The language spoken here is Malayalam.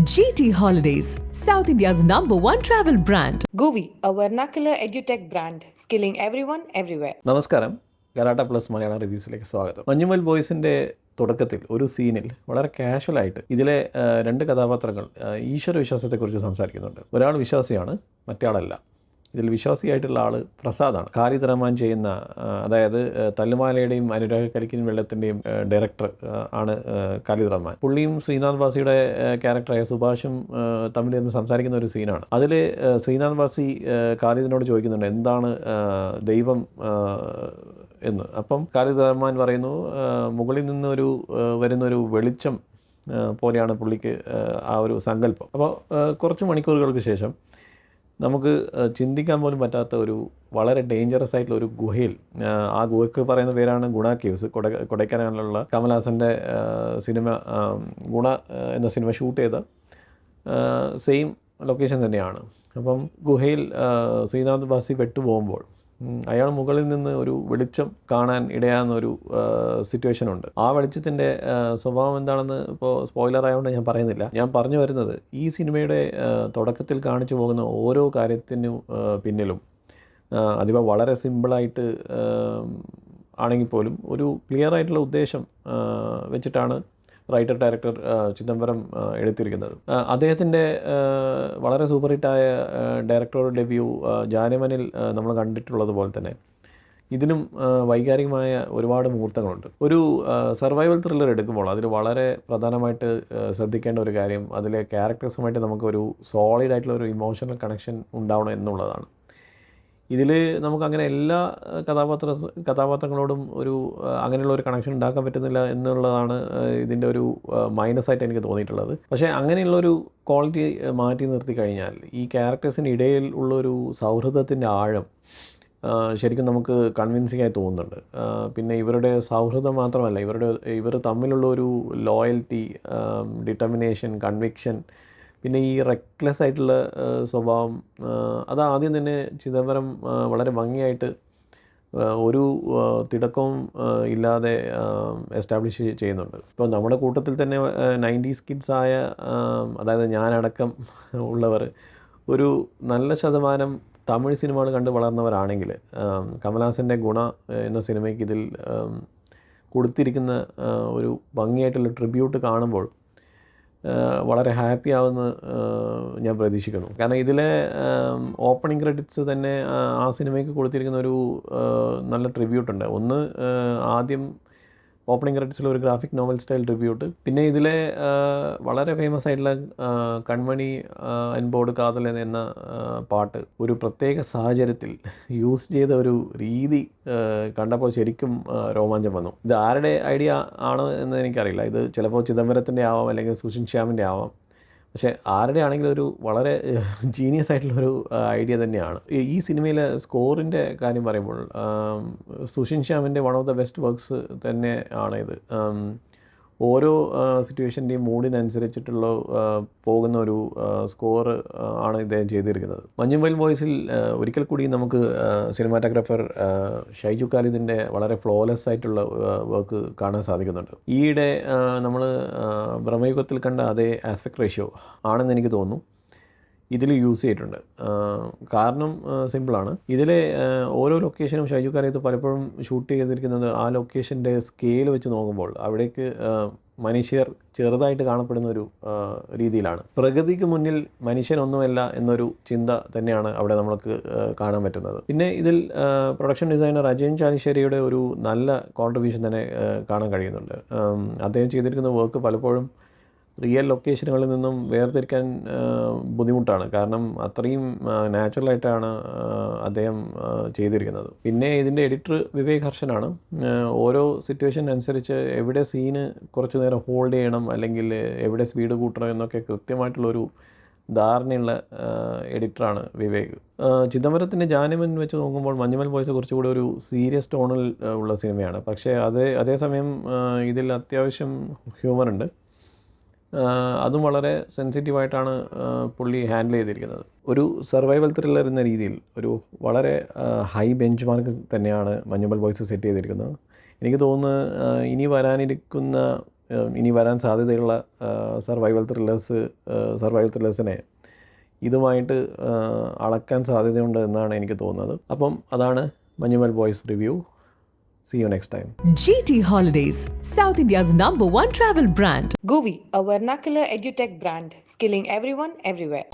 GT Holidays, South India's #1 travel brand. Govi, a vernacular edutech brand, skilling everyone, everywhere. നമസ്കാരം, ഗലാട്ട പ്ലസ് മലയാളം റിവ്യൂസിലേക്ക് സ്വാഗതം. മഞ്ഞുമൽ ബോയ്സിൻ്റെ തുടക്കത്തിൽ ഒരു സീനിൽ വളരെ കാഷ്വലായിട്ട് ഇതിലെ രണ്ട് കഥാപാത്രങ്ങൾ ഈശ്വര വിശ്വാസത്തെക്കുറിച്ച് സംസാരിക്കുന്നുണ്ട്. ഒരാൾ വിശ്വാസിയാണ്, മറ്റയാളല്ല. ഇതിൽ വിശ്വാസിയായിട്ടുള്ള ആൾ പ്രസാദാണ്. ഖാലിദ് റഹ്മാൻ ചെയ്യുന്ന, അതായത് തല്ലുമാലയുടെയും അനുരാഗ് കരിക്കിൻ വെള്ളത്തിൻ്റെയും ഡയറക്ടർ ആണ് ഖാലിദ് റഹ്മാൻ. പുള്ളിയും ശ്രീനാഥ് വാസിയുടെ ക്യാരക്ടറായ സുഭാഷും തമ്മിൽ നിന്ന് സംസാരിക്കുന്ന ഒരു സീനാണ്. അതിൽ ശ്രീനാഥ് വാസി ഖാലിദിനോട് ചോദിക്കുന്നുണ്ട് എന്താണ് ദൈവം എന്ന്. അപ്പം ഖാലിദ് റഹ്മാൻ പറയുന്നു മുകളിൽ നിന്ന് വരുന്നൊരു വെളിച്ചം പോലെയാണ് പുള്ളിക്ക് ആ ഒരു സങ്കല്പം. അപ്പോൾ കുറച്ച് മണിക്കൂറുകൾക്ക് ശേഷം നമുക്ക് ചിന്തിക്കാൻ പോലും പറ്റാത്ത ഒരു വളരെ ഡേഞ്ചറസ് ആയിട്ടുള്ള ഒരു ഗുഹയിൽ, ആ ഗുഹയ്ക്ക് പറയുന്ന പേരാണ് ഗുണ കേവ്സ്. കൊടൈക്കനാലിലുള്ള കമൽഹാസൻ്റെ സിനിമ ഗുണ എന്ന സിനിമ ഷൂട്ട് ചെയ്ത സെയിം ലൊക്കേഷൻ തന്നെയാണ്. അപ്പം ഗുഹയിൽ ശ്രീനാഥ് വാസി പെട്ടുപോകുമ്പോൾ അയാൾ മുകളിൽ നിന്ന് ഒരു വെളിച്ചം കാണാൻ ഇടയാകുന്ന ഒരു സിറ്റുവേഷനുണ്ട്. ആ വെളിച്ചത്തിൻ്റെ സ്വഭാവം എന്താണെന്ന് ഇപ്പോൾ സ്പോയിലർ ആയതുകൊണ്ട് ഞാൻ പറയുന്നില്ല. ഞാൻ പറഞ്ഞു വരുന്നത്, ഈ സിനിമയുടെ തുടക്കത്തിൽ കാണിച്ചു പോകുന്ന ഓരോ കാര്യത്തിനും പിന്നിലും അതിപ്പോൾ വളരെ സിമ്പിളായിട്ട് ആണെങ്കിൽ പോലും ഒരു ക്ലിയർ ആയിട്ടുള്ള ഉദ്ദേശം വെച്ചിട്ടാണ് റൈറ്റർ ഡയറക്ടർ ചിദംബരം എടുത്തിരിക്കുന്നത്. അദ്ദേഹത്തിൻ്റെ വളരെ സൂപ്പർ ഹിറ്റായ ഡയറക്ടർ ഡെബ്യൂ ജാനമനിൽ നമ്മൾ കണ്ടിട്ടുള്ളതുപോലെ തന്നെ ഇതിനും വൈകാരികമായ ഒരുപാട് മുഹൂർത്തങ്ങളുണ്ട്. ഒരു സർവൈവൽ ത്രില്ലർ എടുക്കുമ്പോൾ അതിൽ വളരെ പ്രധാനമായിട്ട് ശ്രദ്ധിക്കേണ്ട ഒരു കാര്യം, അതിലെ ക്യാരക്ടേഴ്സുമായിട്ട് നമുക്കൊരു സോളിഡ് ആയിട്ടുള്ള ഒരു ഇമോഷണൽ കണക്ഷൻ ഉണ്ടാവണം എന്നുള്ളതാണ്. ഇതിൽ നമുക്കങ്ങനെ എല്ലാ കഥാപാത്രങ്ങളോടും അങ്ങനെയുള്ള ഒരു കണക്ഷൻ ഉണ്ടാക്കാൻ പറ്റുന്നില്ല എന്നുള്ളതാണ് ഇതിൻ്റെ ഒരു മൈനസായിട്ട് എനിക്ക് തോന്നിയിട്ടുള്ളത്. പക്ഷേ അങ്ങനെയുള്ളൊരു ക്വാളിറ്റി മാറ്റി നിർത്തി കഴിഞ്ഞാൽ ഈ ക്യാരക്ടേഴ്സിൻ്റെ ഇടയിൽ ഉള്ളൊരു സൗഹൃദത്തിൻ്റെ ആഴം ശരിക്കും നമുക്ക് കൺവിൻസിംഗ് ആയി തോന്നുന്നുണ്ട്. പിന്നെ ഇവരുടെ സൗഹൃദം മാത്രമല്ല, ഇവർ തമ്മിലുള്ള ഒരു ലോയൽറ്റി, ഡിറ്റർമിനേഷൻ, കൺവിക്ഷൻ, പിന്നെ ഈ റെക്ലെസ് ആയിട്ടുള്ള സ്വഭാവം, അത് ആദ്യം തന്നെ ചിദംബരം വളരെ ഭംഗിയായിട്ട് ഒരു തിടക്കവും ഇല്ലാതെ എസ്റ്റാബ്ലിഷ് ചെയ്യുന്നുണ്ട്. ഇപ്പോൾ നമ്മുടെ കൂട്ടത്തിൽ തന്നെ 90s കിഡ്സായ, അതായത് ഞാനടക്കം ഉള്ളവർ ഒരു നല്ല ശതമാനം തമിഴ് സിനിമകൾ കണ്ട് വളർന്നവരാണെങ്കിൽ കമൽഹാസൻ്റെ ഗുണ എന്ന സിനിമയ്ക്ക് ഇതിൽ കൊടുത്തിരിക്കുന്ന ഒരു ഭംഗിയായിട്ടുള്ള ട്രിബ്യൂട്ട് കാണുമ്പോൾ വളരെ ഹാപ്പി ആവുമെന്ന് ഞാൻ പ്രതീക്ഷിക്കുന്നു. കാരണം ഇതിലെ ഓപ്പണിംഗ് ക്രെഡിറ്റ്സ് തന്നെ ആ സിനിമയ്ക്ക് കൊടുത്തിരിക്കുന്ന ഒരു നല്ല ട്രിബ്യൂട്ടുണ്ട്. ഒന്ന്, ആദ്യം ഓപ്പണിംഗ് ക്രെഡിറ്റ്സിൽ ഒരു ഗ്രാഫിക് നോവൽ സ്റ്റൈൽ ട്രിബ്യൂട്ട്, പിന്നെ ഇതിലെ വളരെ ഫേമസ് ആയിട്ടുള്ള കൺമണി അൻപോട് കാതൽ എന്ന പാട്ട് ഒരു പ്രത്യേക സാഹചര്യത്തിൽ യൂസ് ചെയ്ത ഒരു രീതി കണ്ടപ്പോൾ ശരിക്കും രോമാഞ്ചം വന്നു. ഇത് ആരുടെ ഐഡിയ ആണ് എന്ന് എനിക്കറിയില്ല. ഇത് ചിലപ്പോൾ ചിദംബരത്തിൻ്റെ ആവാം, അല്ലെങ്കിൽ സുഷിൻ ശ്യാമിൻ്റെ ആവാം. പക്ഷേ ആരുടെ ആണെങ്കിലും ഒരു വളരെ ജീനിയസ് ആയിട്ടുള്ളൊരു ഐഡിയ തന്നെയാണ്. ഈ സിനിമയിലെ സ്കോറിൻ്റെ കാര്യം പറയുമ്പോൾ സുഷിൻ ശ്യാമിൻ്റെ one of the best works തന്നെ ആണ് ഇത്. ഓരോ സിറ്റുവേഷൻ്റെയും മൂഡിനനുസരിച്ചിട്ടുള്ള പോകുന്ന ഒരു സ്കോർ ആണ് ഇദ്ദേഹം ചെയ്തിരിക്കുന്നത്. മഞ്ഞുമൽ ബോയ്സിൽ ഒരിക്കൽ കൂടി നമുക്ക് സിനിമാറ്റോഗ്രാഫർ ഷൈജു ഖാലിദിൻ്റെ വളരെ ഫ്ലോലെസ് ആയിട്ടുള്ള വർക്ക് കാണാൻ സാധിക്കുന്നുണ്ട്. ഈയിടെ നമ്മൾ ബ്രഹ്മയുഗത്തിൽ കണ്ട അതേ ആസ്പെക്ട് റേഷ്യോ ആണെന്ന് എനിക്ക് തോന്നുന്നു ഇതിൽ യൂസ് ചെയ്തിട്ടുണ്ട്. കാരണം സിമ്പിളാണ്. ഇതിലെ ഓരോ ലൊക്കേഷനും ഷൈജു ഖാലിദ് പലപ്പോഴും ഷൂട്ട് ചെയ്തിരിക്കുന്നത് ആ ലൊക്കേഷൻ്റെ സ്കെയിൽ വെച്ച് നോക്കുമ്പോൾ അവിടേക്ക് മനുഷ്യർ ചെറുതായിട്ട് കാണപ്പെടുന്ന ഒരു രീതിയിലാണ്. പ്രകൃതിക്ക് മുന്നിൽ മനുഷ്യനൊന്നുമല്ല എന്നൊരു ചിന്ത തന്നെയാണ് അവിടെ നമുക്ക് കാണാൻ പറ്റുന്നത്. പിന്നെ ഇതിൽ പ്രൊഡക്ഷൻ ഡിസൈനർ അജയൻ ചാലിശ്ശേരിയുടെ ഒരു നല്ല കോൺട്രിബ്യൂഷൻ തന്നെ കാണാൻ കഴിയുന്നുണ്ട്. അദ്ദേഹം ചെയ്തിരിക്കുന്ന വർക്ക് പലപ്പോഴും റിയൽ ലൊക്കേഷനുകളിൽ നിന്നും വേർതിരിക്കാൻ ബുദ്ധിമുട്ടാണ്. കാരണം അത്രയും നാച്ചുറലായിട്ടാണ് അദ്ദേഹം ചെയ്തിരിക്കുന്നത്. പിന്നെ ഇതിൻ്റെ എഡിറ്റർ വിവേക് ഹർഷനാണ്. ഓരോ സിറ്റുവേഷൻ അനുസരിച്ച് എവിടെ സീന് കുറച്ച് നേരം ഹോൾഡ് ചെയ്യണം, അല്ലെങ്കിൽ എവിടെ സ്പീഡ് കൂട്ടണം എന്നൊക്കെ കൃത്യമായിട്ടുള്ളൊരു ധാരണയുള്ള എഡിറ്ററാണ് വിവേക്. ചിദംബരത്തിൻ്റെ ജാനമൻ വെച്ച് നോക്കുമ്പോൾ മഞ്ഞുമൽ ബോയ്സ് കുറച്ചുകൂടി ഒരു സീരിയസ് ടോണിൽ ഉള്ള സിനിമയാണ്. പക്ഷേ അതേസമയം ഇതിൽ അത്യാവശ്യം ഹ്യൂമറുണ്ട്. അതും വളരെ സെൻസിറ്റീവായിട്ടാണ് പുള്ളി ഹാൻഡിൽ ചെയ്തിരിക്കുന്നത്. ഒരു സർവൈവൽ ത്രില്ലർ എന്ന രീതിയിൽ ഒരു വളരെ ഹൈ ബെഞ്ച് മാർക്ക് തന്നെയാണ് മഞ്ഞുമൽ ബോയ്സ് സെറ്റ് ചെയ്തിരിക്കുന്നത്. എനിക്ക് തോന്നുന്നു ഇനി വരാനിരിക്കുന്ന ഇനി വരാൻ സാധ്യതയുള്ള സർവൈവൽ ത്രില്ലേഴ്സിനെ ഇതുമായിട്ട് അളക്കാൻ സാധ്യതയുണ്ട് എന്നാണ് എനിക്ക് തോന്നുന്നത്. അപ്പം അതാണ് Manjummel boys review. See you next time. GT Holidays, South India's #1 travel brand. GUVI, a vernacular edutech brand, skilling everyone everywhere.